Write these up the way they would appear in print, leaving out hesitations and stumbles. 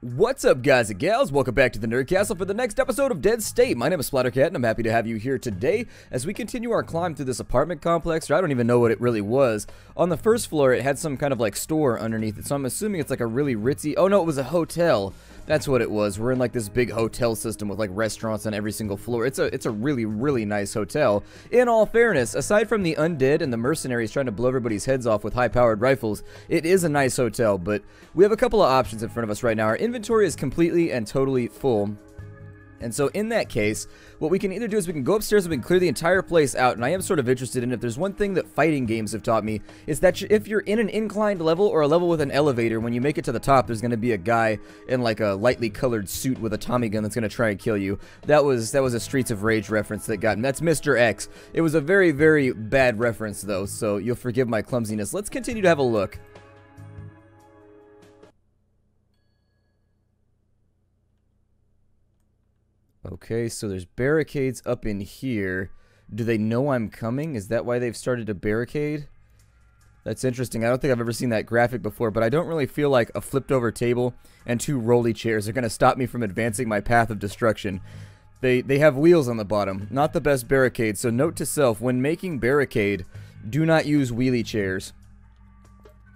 What's up, guys and gals? Welcome back to the Nerd Castle for the next episode of Dead State. My name is Splattercat, and I'm happy to have you here today as we continue our climb through this apartment complex, or I don't even know what it really was. On the first floor, it had some kind of like store underneath it, so I'm assuming it's like a really ritzy... Oh no, it was a hotel. That's what it was. We're in like this big hotel system with like restaurants on every single floor. It's a really, really nice hotel. In all fairness, aside from the undead and the mercenaries trying to blow everybody's heads off with high-powered rifles, it is a nice hotel, but we have a couple of options in front of us right now. Our inventory is completely and totally full. And so in that case, what we can either do is we can go upstairs and we can clear the entire place out, and I am sort of interested in, if there's one thing that fighting games have taught me, is that if you're in an inclined level or a level with an elevator, when you make it to the top, there's going to be a guy in like a lightly colored suit with a Tommy gun that's going to try and kill you. That was a Streets of Rage reference that got me. That's Mr. X. It was a very, very bad reference though, so you'll forgive my clumsiness. Let's continue to have a look. Okay, so there's barricades up in here. Do they know I'm coming? Is that why they've started to barricade? That's interesting. I don't think I've ever seen that graphic before, but I don't really feel like a flipped over table and two rolly chairs are going to stop me from advancing my path of destruction. They have wheels on the bottom. Not the best barricade, so note to self, when making barricade, do not use wheelie chairs.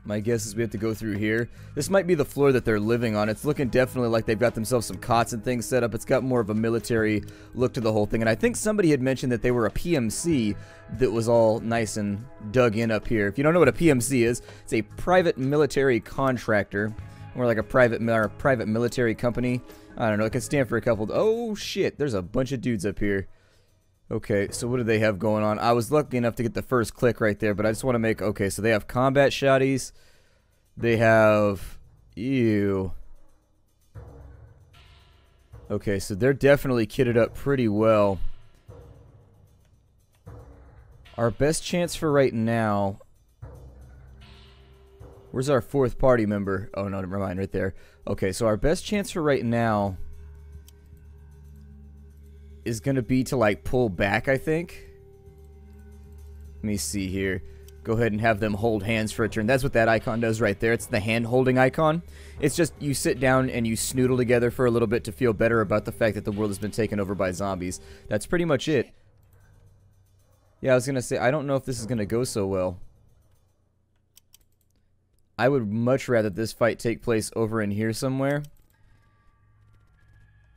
My guess is we have to go through here. This might be the floor that they're living on. It's looking definitely like they've got themselves some cots and things set up. It's got more of a military look to the whole thing. And I think somebody had mentioned that they were a PMC that was all nice and dug in up here. If you don't know what a PMC is, it's a private military contractor. Or like a private military company. I don't know. It could stand for a couple... Oh, shit. There's a bunch of dudes up here. Okay, so what do they have going on? I was lucky enough to get the first click right there, but I just want to make... Okay, so they have combat shotties. They have... Ew. Okay, so they're definitely kitted up pretty well. Our best chance for right now... Where's our fourth party member? Oh, no, never mind, right there. Okay, so our best chance for right now... is going to be to like pull back, I think. Let me see here. Go ahead and have them hold hands for a turn. That's what that icon does right there. It's the hand holding icon. It's just you sit down and you snoodle together for a little bit to feel better about the fact that the world has been taken over by zombies. That's pretty much it. Yeah, I was going to say, I don't know if this is going to go so well. I would much rather this fight take place over in here somewhere.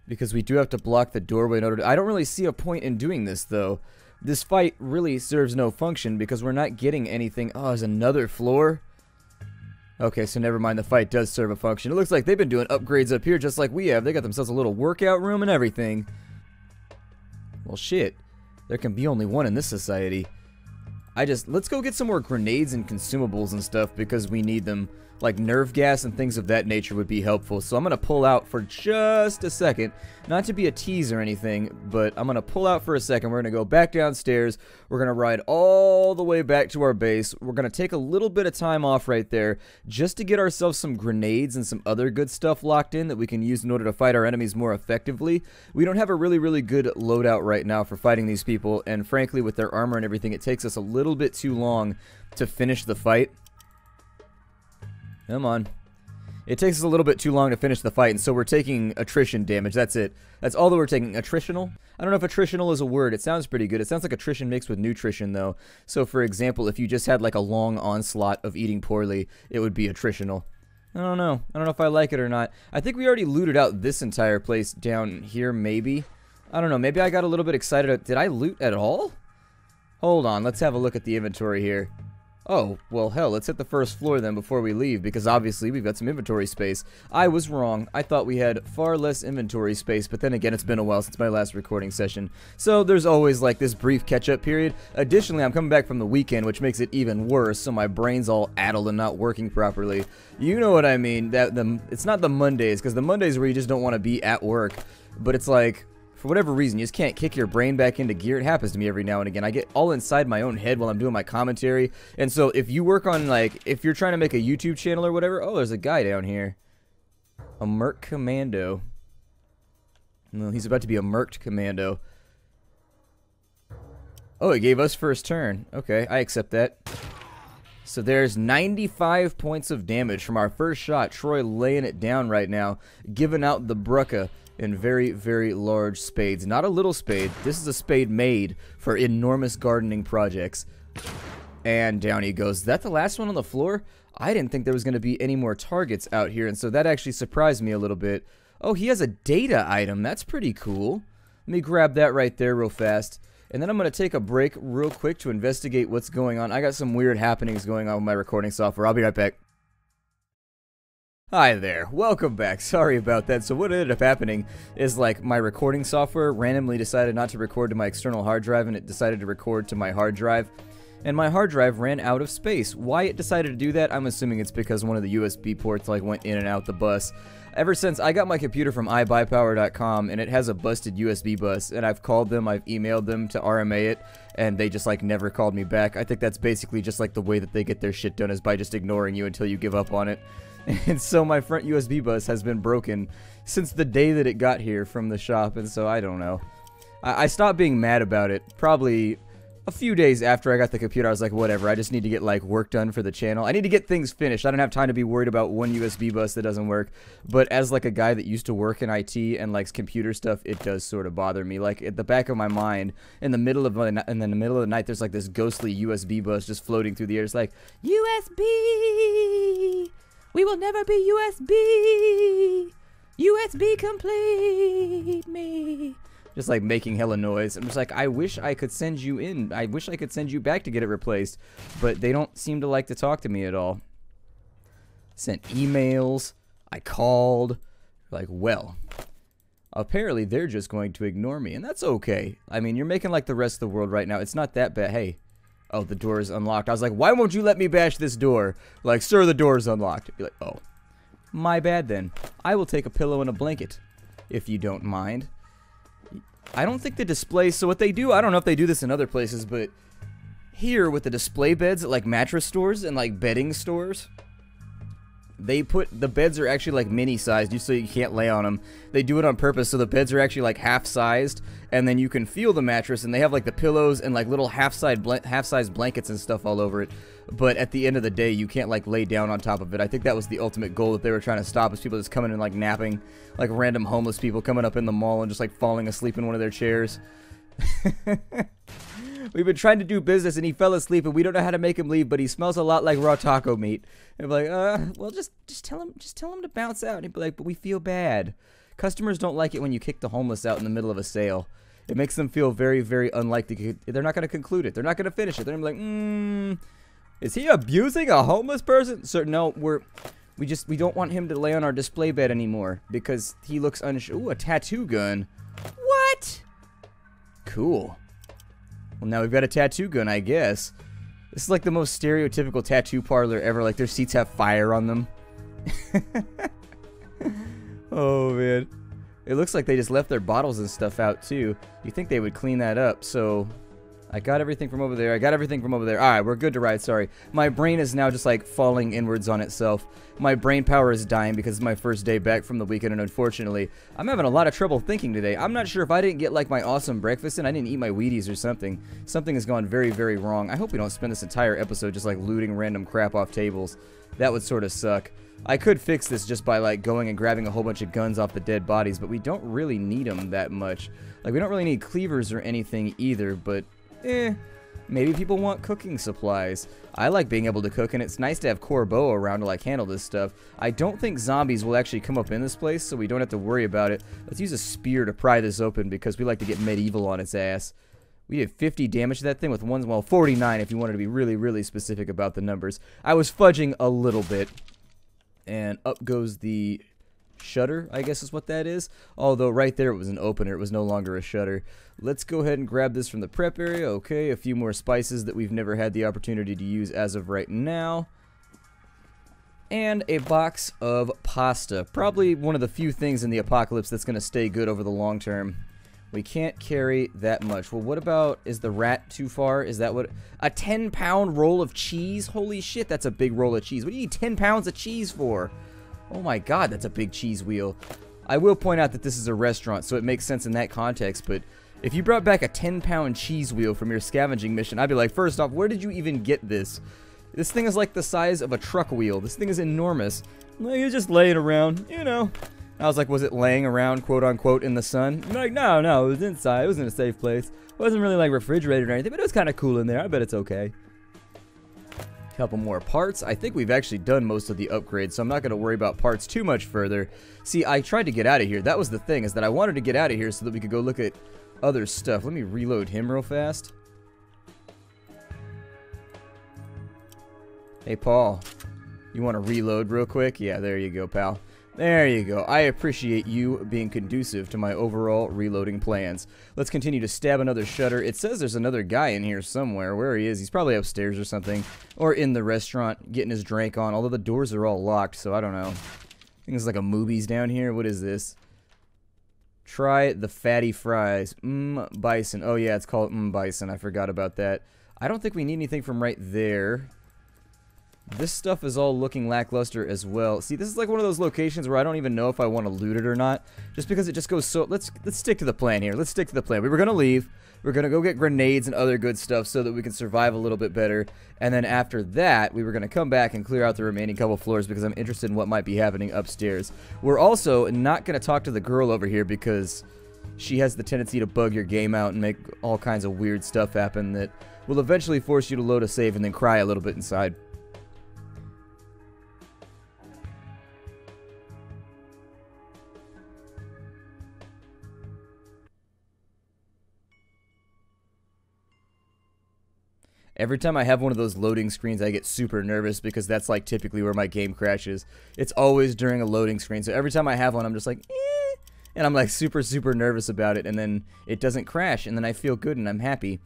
Because we do have to block the doorway in order to... I don't really see a point in doing this, though. This fight really serves no function because we're not getting anything... Oh, there's another floor? Okay, so never mind. The fight does serve a function. It looks like they've been doing upgrades up here just like we have. They got themselves a little workout room and everything. Well, shit. There can be only one in this society. Let's go get some more grenades and consumables and stuff because we need them. Like nerve gas and things of that nature would be helpful. So I'm going to pull out for just a second. Not to be a tease or anything, but I'm going to pull out for a second. We're going to go back downstairs. We're going to ride all the way back to our base. We're going to take a little bit of time off right there just to get ourselves some grenades and some other good stuff locked in that we can use in order to fight our enemies more effectively. We don't have a really, really good loadout right now for fighting these people. And frankly, with their armor and everything, it takes us a little bit too long to finish the fight. Come on. It takes us a little bit too long to finish the fight, and so we're taking attrition damage. That's it. That's all that we're taking. Attritional? I don't know if attritional is a word. It sounds pretty good. It sounds like attrition mixed with nutrition, though. So, for example, if you just had like a long onslaught of eating poorly, it would be attritional. I don't know. I don't know if I like it or not. I think we already looted out this entire place down here, maybe. I don't know. Maybe I got a little bit excited. Did I loot at all? Hold on. Let's have a look at the inventory here. Oh, well, hell, let's hit the first floor then before we leave, because obviously we've got some inventory space. I was wrong. I thought we had far less inventory space, but then again, it's been a while since my last recording session. So there's always like this brief catch-up period. Additionally, I'm coming back from the weekend, which makes it even worse, so my brain's all addled and not working properly. You know what I mean. It's not the Mondays, because the Mondays where you just don't want to be at work, but it's like... For whatever reason, you just can't kick your brain back into gear. It happens to me every now and again. I get all inside my own head while I'm doing my commentary. And so if you work on, like, if you're trying to make a YouTube channel or whatever... Oh, there's a guy down here. A merc commando. Well, he's about to be a merc commando. Oh, it gave us first turn. Okay, I accept that. So there's 95 points of damage from our first shot. Troy laying it down right now, giving out the brucka in very, very large spades. Not a little spade. This is a spade made for enormous gardening projects. And down he goes. Is that the last one on the floor? I didn't think there was going to be any more targets out here, and so that actually surprised me a little bit. Oh, he has a data item. That's pretty cool. Let me grab that right there real fast. And then I'm going to take a break real quick to investigate what's going on. I got some weird happenings going on with my recording software. I'll be right back. Hi there. Welcome back. Sorry about that. So what ended up happening is, like, my recording software randomly decided not to record to my external hard drive, and it decided to record to my hard drive. And my hard drive ran out of space. Why it decided to do that, I'm assuming it's because one of the USB ports, like, went in and out the bus. Ever since I got my computer from iBuyPower.com, and it has a busted USB bus, and I've called them, I've emailed them to RMA it, and they just, like, never called me back. I think that's basically just, like, the way that they get their shit done is by just ignoring you until you give up on it. And so my front USB bus has been broken since the day that it got here from the shop, and so I don't know. I stopped being mad about it probably a few days after I got the computer. I was like, whatever, I just need to get, like, work done for the channel. I need to get things finished. I don't have time to be worried about one USB bus that doesn't work. But as, like, a guy that used to work in IT and likes computer stuff, it does sort of bother me. Like, at the back of my mind, in the middle of the night, there's, like, this ghostly USB bus just floating through the air. It's like, USB! We will never be USB! USB complete me! Just like making hella noise. I'm just like, I wish I could send you in. I wish I could send you back to get it replaced. But they don't seem to like to talk to me at all. Sent emails. I called. Like, well, apparently they're just going to ignore me. And that's okay. I mean, you're making like the rest of the world right now. It's not that bad. Hey. Oh, the door is unlocked. I was like, why won't you let me bash this door? Like, sir, the door is unlocked. Be like, oh. My bad then. I will take a pillow and a blanket. If you don't mind. I don't think the display, so what they do, I don't know if they do this in other places, but here with the display beds at like mattress stores and like bedding stores, they put, the beds are actually like mini sized just so you can't lay on them. They do it on purpose so the beds are actually like half sized, and then you can feel the mattress, and they have like the pillows and like little half-sized blankets and stuff all over it. But at the end of the day, you can't like lay down on top of it. I think that was the ultimate goal that they were trying to stop, is people just coming and like napping, like random homeless people coming up in the mall and just like falling asleep in one of their chairs. We've been trying to do business and he fell asleep and we don't know how to make him leave, but he smells a lot like raw taco meat. And we're like, well, just tell him to bounce out. And he'd be like, but we feel bad. Customers don't like it when you kick the homeless out in the middle of a sale. It makes them feel very, very unlikely. They're not going to conclude it. They're not going to finish it. They're going to be like, is he abusing a homeless person? Sir, no, we don't want him to lay on our display bed anymore because he looks Ooh, a tattoo gun. What? Cool. Well, now we've got a tattoo gun, I guess. This is like the most stereotypical tattoo parlor ever. Like, their seats have fire on them. Oh, man. It looks like they just left their bottles and stuff out, too. You'd think they would clean that up, so I got everything from over there. I got everything from over there. All right, we're good to ride. Sorry. My brain is now just, like, falling inwards on itself. My brain power is dying because it's my first day back from the weekend, and unfortunately, I'm having a lot of trouble thinking today. I'm not sure if I didn't get, like, my awesome breakfast and I didn't eat my Wheaties or something. Something has gone very, very wrong. I hope we don't spend this entire episode just, like, looting random crap off tables. That would sort of suck. I could fix this just by, like, going and grabbing a whole bunch of guns off the dead bodies, but we don't really need them that much. Like, we don't really need cleavers or anything either, but maybe people want cooking supplies. I like being able to cook, and it's nice to have Corbeau around to like handle this stuff. I don't think zombies will actually come up in this place, so we don't have to worry about it. Let's use a spear to pry this open because we like to get medieval on its ass. We did 50 damage to that thing with one, well, 49 if you wanted to be really, really specific about the numbers. I was fudging a little bit. And up goes the shutter, I guess is what that is. Although right there it was an opener, it was no longer a shutter. Let's go ahead and grab this from the prep area. Okay, a few more spices that we've never had the opportunity to use as of right now. And a box of pasta. Probably one of the few things in the apocalypse that's going to stay good over the long term. We can't carry that much. Well, what about, is the rat too far? Is that what, a 10-pound roll of cheese? Holy shit, that's a big roll of cheese. What do you need 10 pounds of cheese for? Oh my god, that's a big cheese wheel. I will point out that this is a restaurant, so it makes sense in that context, but if you brought back a 10-pound cheese wheel from your scavenging mission, I'd be like, first off, where did you even get this? This thing is like the size of a truck wheel. This thing is enormous. Like, it's just laying around, you know. I was like, was it laying around, quote unquote, in the sun? I'm like, no, it was inside. It was in a safe place. It wasn't really like refrigerated or anything, but it was kind of cool in there. I bet it's okay. Couple more parts. I think we've actually done most of the upgrades, so I'm not going to worry about parts too much further. See, I tried to get out of here. That was the thing, is that I wanted to get out of here so that we could go look at other stuff. Let me reload him real fast. Hey, Paul. You want to reload real quick? Yeah, there you go, pal. There you go. I appreciate you being conducive to my overall reloading plans. Let's continue to stab another shutter. It says there's another guy in here somewhere. Where he is? He's probably upstairs or something. Or in the restaurant getting his drink on. Although the doors are all locked, so I don't know. I think there's like a movies down here. What is this? Try the fatty fries. Bison. Oh yeah, it's called bison. I forgot about that. I don't think we need anything from right there. This stuff is all looking lackluster as well. See, this is like one of those locations where I don't even know if I want to loot it or not. Just because it just goes so... Let's stick to the plan here. Let's stick to the plan. We were going to leave. We're going to go get grenades and other good stuff so that we can survive a little bit better. And then after that, we were going to come back and clear out the remaining couple floors because I'm interested in what might be happening upstairs. We're also not going to talk to the girl over here because she has the tendency to bug your game out and make all kinds of weird stuff happen that will eventually force you to load a save and then cry a little bit inside. Every time I have one of those loading screens, I get super nervous because that's like typically where my game crashes. It's always during a loading screen. So every time I have one, I'm just like, eh, and I'm like super nervous about it, and then it doesn't crash, and then I feel good and I'm happy.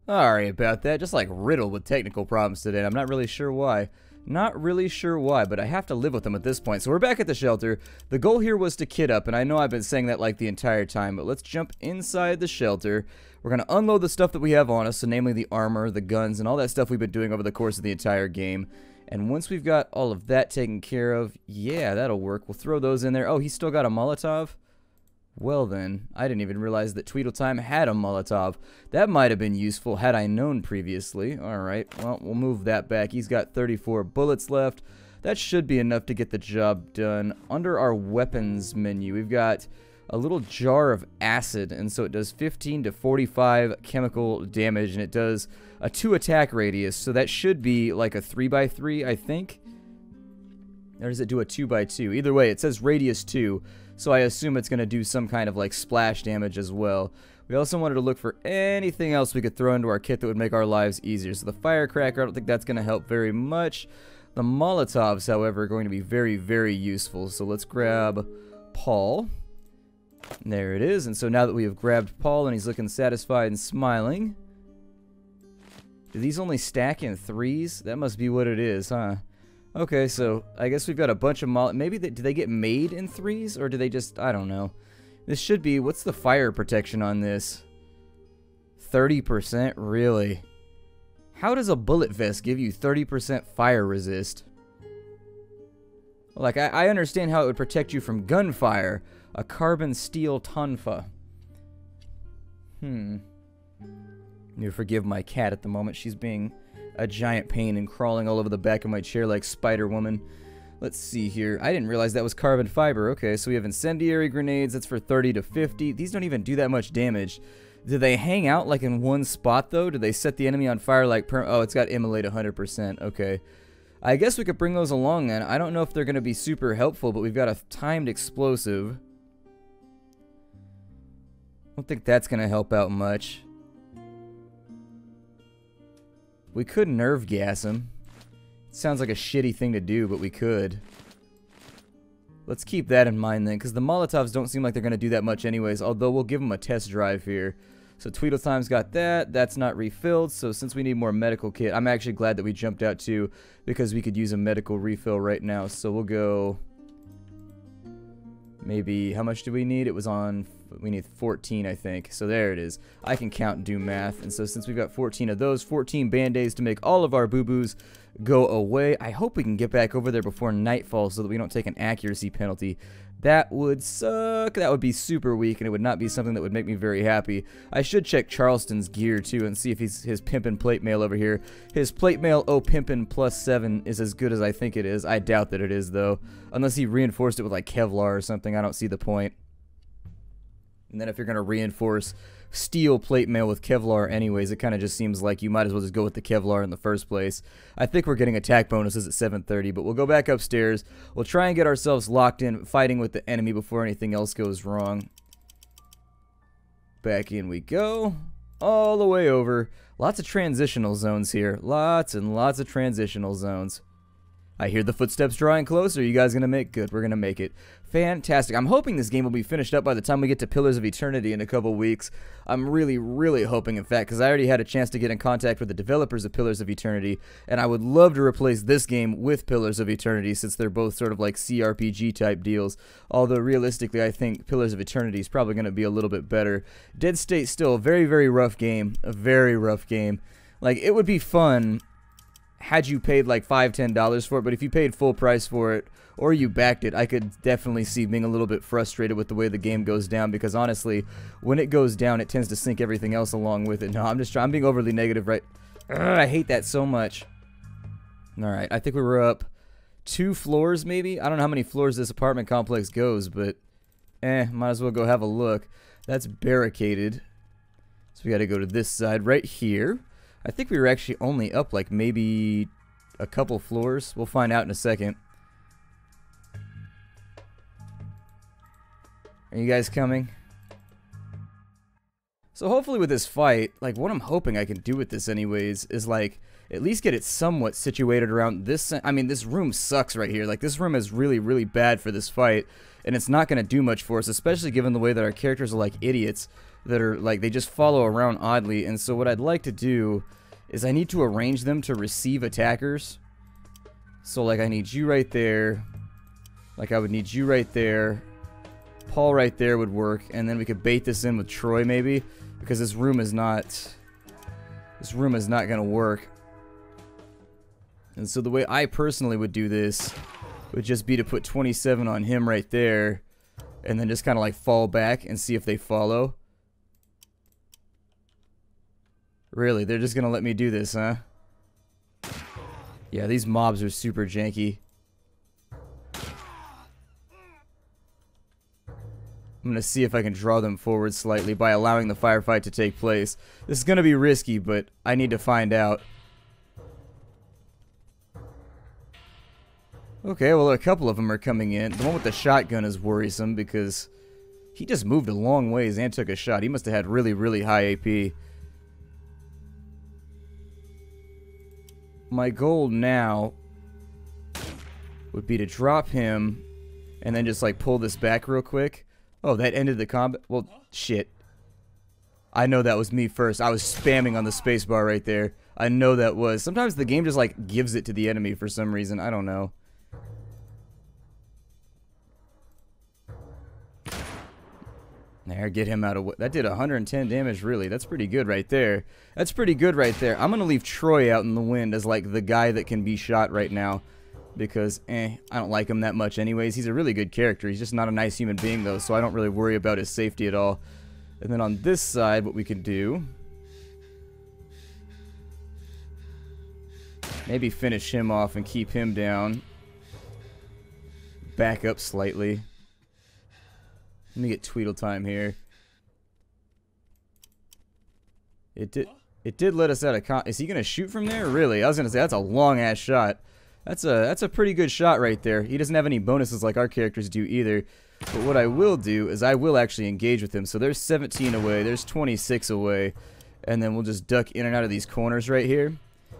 Sorry about that. Just like riddled with technical problems today. I'm not really sure why. Not really sure why, but I have to live with them at this point. So we're back at the shelter. The goal here was to kit up, and I know I've been saying that like the entire time, but let's jump inside the shelter. We're going to unload the stuff that we have on us, so namely the armor, the guns, and all that stuff we've been doing over the course of the entire game. And once we've got all of that taken care of, yeah, that'll work. We'll throw those in there. Oh, he's still got a Molotov? Well then, I didn't even realize that Tweedletime had a Molotov. That might have been useful had I known previously. Alright, well, we'll move that back. He's got 34 bullets left. That should be enough to get the job done. Under our weapons menu, we've got a little jar of acid, and so it does 15 to 45 chemical damage, and it does a 2 attack radius, so that should be like a 3x3, I think. Or does it do a 2x2? Either way, it says radius 2. So I assume it's going to do some kind of like splash damage as well. We also wanted to look for anything else we could throw into our kit that would make our lives easier. So the firecracker, I don't think that's going to help very much. The Molotovs, however, are going to be very useful. So let's grab Paul. There it is. And so now that we have grabbed Paul and he's looking satisfied and smiling. Do these only stack in 3s? That must be what it is, huh? Okay, so I guess we've got a bunch of maybe do they get made in 3s, or do they just, I don't know. This should be, what's the fire protection on this? 30%? Really? How does a bullet vest give you 30% fire resist? Like, I understand how it would protect you from gunfire. A carbon steel tonfa. You forgive my cat at the moment. She's being a giant pain and crawling all over the back of my chair like Spider-Woman. Let's see here. I didn't realize that was carbon fiber. Okay, so we have incendiary grenades. That's for 30 to 50. These don't even do that much damage. Do they hang out like in one spot, though? Do they set the enemy on fire like oh, it's got immolate 100%. Okay. I guess we could bring those along then. I don't know if they're going to be super helpful, but we've got a timed explosive. I don't think that's going to help out much. We could nerve gas him. It sounds like a shitty thing to do, but we could. Let's keep that in mind then, because the Molotovs don't seem like they're going to do that much anyways, although we'll give them a test drive here. So Tweedletime's got that. That's not refilled, so since we need more medical kit, I'm actually glad that we jumped out too, because we could use a medical refill right now. So we'll go... Maybe, how much do we need? It was on we need 14, I think. So there it is. I can count and do math. And so since we've got 14 of those, 14 band-aids to make all of our boo-boos go away. I hope we can get back over there before nightfall so that we don't take an accuracy penalty. That would suck. That would be super weak, and it would not be something that would make me very happy. I should check Charleston's gear, too, and see if his pimpin' plate mail over here. His plate mail, oh, pimpin' +7 is as good as I think it is. I doubt that it is, though. Unless he reinforced it with, like, Kevlar or something. I don't see the point. And then if you're going to reinforce steel plate mail with Kevlar anyways, it kind of just seems like you might as well just go with the Kevlar in the first place. I think we're getting attack bonuses at 7:30, but we'll go back upstairs. We'll try and get ourselves locked in, fighting with the enemy before anything else goes wrong. Back in we go. All the way over. Lots of transitional zones here. Lots and lots of transitional zones. I hear the footsteps drawing closer. You guys gonna make good? We're gonna make it. Fantastic. I'm hoping this game will be finished up by the time we get to Pillars of Eternity in a couple weeks. I'm really, really hoping, in fact, because I already had a chance to get in contact with the developers of Pillars of Eternity, and I would love to replace this game with Pillars of Eternity since they're both sort of like CRPG type deals. Although realistically, I think Pillars of Eternity is probably going to be a little bit better. Dead State still a very, very rough game. A very rough game. Like, it would be fun had you paid like $5–10 for it, but if you paid full price for it or you backed it, I could definitely see being a little bit frustrated with the way the game goes down, because honestly, when it goes down, it tends to sink everything else along with it. No, I'm being overly negative, right? Ugh, I hate that so much. Alright, I think we were up 2 floors maybe? I don't know how many floors this apartment complex goes, but might as well go have a look. That's barricaded. So we gotta go to this side right here. I think we were actually only up like maybe a couple floors. We'll find out in a second. Are you guys coming? So hopefully with this fight, like what I'm hoping I can do with this anyways is like at least get it somewhat situated around this. I mean, this room sucks right here. Like this room is really, really bad for this fight, and it's not going to do much for us, especially given the way that our characters are like idiots that are like, they just follow around oddly. And so what I'd like to do is I need to arrange them to receive attackers. So like I need you right there. Like I would need you right there. Paul right there would work, and then we could bait this in with Troy maybe, because this room is not gonna work. And so the way I personally would do this would just be to put 27 on him right there, and then just kind of like fall back and see if they follow. Really, they're just gonna let me do this, huh? Yeah, these mobs are super janky. I'm going to see if I can draw them forward slightly by allowing the firefight to take place. This is going to be risky, but I need to find out. Okay, well, a couple of them are coming in. The one with the shotgun is worrisome because he just moved a long ways and took a shot. He must have had really, really high AP. My goal now would be to drop him and then just like pull this back real quick. Oh, that ended the combat? Well, shit. I know that was me first. I was spamming on the spacebar right there. I know that was. Sometimes the game just, like, gives it to the enemy for some reason. I don't know. There, get him out of... That did 110 damage, really. That's pretty good right there. That's pretty good right there. I'm going to leave Troy out in the wind as, like, the guy that can be shot right now. Because, I don't like him that much anyways. He's a really good character. He's just not a nice human being, though, so I don't really worry about his safety at all. And then on this side, what we can do... maybe finish him off and keep him down. Back up slightly. Let me get Tweedle time here. It did let us out of... Is he going to shoot from there? Really? I was going to say, that's a long-ass shot. That's a pretty good shot right there. He doesn't have any bonuses like our characters do either. But what I will do is I will actually engage with him. So there's 17 away. There's 26 away. And then we'll just duck in and out of these corners right here.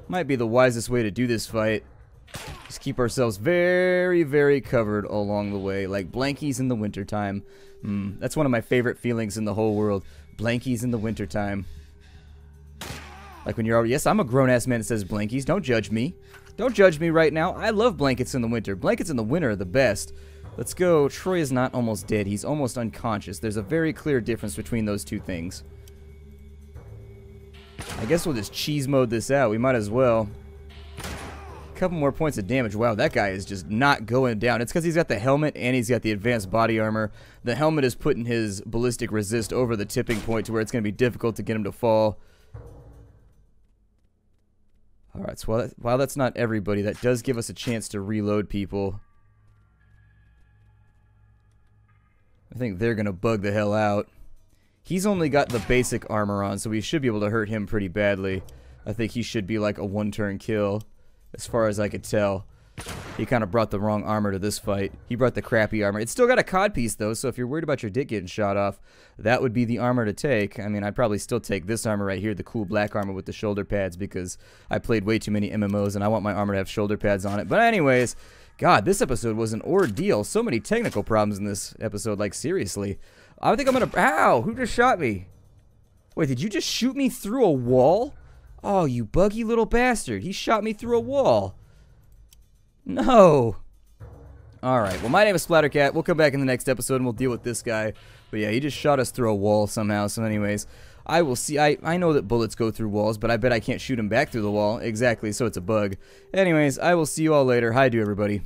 Might be the wisest way to do this fight. Just keep ourselves very, very covered along the way. Like blankies in the wintertime. That's one of my favorite feelings in the whole world. Blankies in the wintertime. Like when you're already... Yes, I'm a grown-ass man that says blankies. Don't judge me. Don't judge me right now. I love blankets in the winter. Blankets in the winter are the best. Let's go. Troy is not almost dead. He's almost unconscious. There's a very clear difference between those two things. I guess we'll just cheese mode this out. We might as well. A couple more points of damage. Wow, that guy is just not going down. It's because he's got the helmet and he's got the advanced body armor. The helmet is putting his ballistic resist over the tipping point to where it's going to be difficult to get him to fall. Alright, so while that's not everybody, that does give us a chance to reload people. I think they're going to bug the hell out. He's only got the basic armor on, so we should be able to hurt him pretty badly. I think he should be like a one-turn kill, as far as I could tell. He kind of brought the wrong armor to this fight. He brought the crappy armor. It's still got a codpiece, though, so if you're worried about your dick getting shot off, that would be the armor to take. I mean, I'd probably still take this armor right here, the cool black armor with the shoulder pads, because I played way too many MMOs, and I want my armor to have shoulder pads on it. But anyways, God, this episode was an ordeal. So many technical problems in this episode, like, seriously. I think I'm gonna... Ow! Who just shot me? Wait, did you just shoot me through a wall? Oh, you buggy little bastard. He shot me through a wall. No. Alright, well, my name is Splattercat. We'll come back in the next episode and we'll deal with this guy. But yeah, he just shot us through a wall somehow. So anyways, I will see. I know that bullets go through walls, but I bet I can't shoot him back through the wall. Exactly, so it's a bug. Anyways, I will see you all later. Hi to everybody.